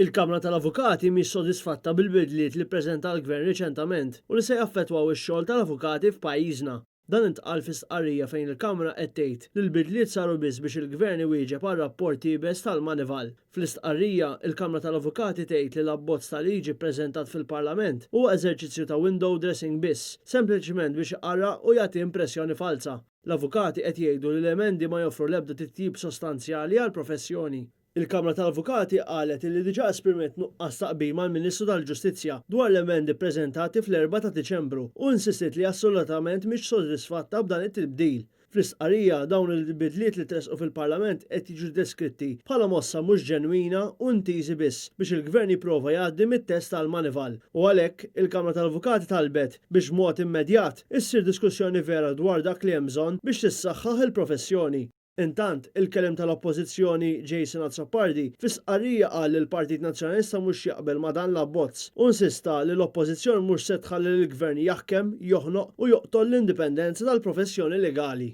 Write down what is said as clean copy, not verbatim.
Il-Kamra tal-Avukati mhix sodisfatta bil-bidliet li ppreżenta l-Gvern riċentament u li se jaffettwaw ix-xogħol tal-avukati f'pajjiżna. Dan intqal fi stqarrija fejn il-Kamra qed tgħid li l-bidliet saru biss biex il-Gvern iwieġeb għal rapport ibes tal-Manival. Fl-istqarrija, il-Kamra tal-Avukati tgħid li l-abbozz ta' liġi ppreżentat fil-Parlament huwa eżerċizzju ta' window dressing biss, sempliċement biex iqarra u jagħti impressjoni falsa. L-avukati qed jgħidu li l-emendi ma joffru l-ebda titjib sostanzjali għall-professjoni. Il-Kamra tal-Avukati qalet li diġà esprimiet nuqqas taqbil mal-Ministru tal-Ġustizzja dwar l-emendi ppreżentati fl-4 ta' Diċembru u insistiet li assolutament mhix sodisfatta b'dan it-tibdil. Fl-istqarrija dawn il-bidliet li tresqu fil-Parlament qed jiġu deskritti bħala mossa mhux ġenwina u ntiżi biss biex il-Gvern jipprova jgħaddi mit-test tal-Manival. U għalhekk il-Kamra tal-Avukati talbet biex b'mod immedjat issir diskussjoni vera dwar dak li hemm bżonn biex tissaħħaħ il-professjoni. Intant, il-kelem tal-oppożizzjoni Jason Azzopardi fis-stqarrija qal li l-Partit Nazzjonalista mhux jaqbel ma' dan l-abbozz u insista li l-oppożizzjoni mhux se tħalli l-Gvern jaħkem, joħnoq u joqtol l-indipendenza tal-professjoni legali.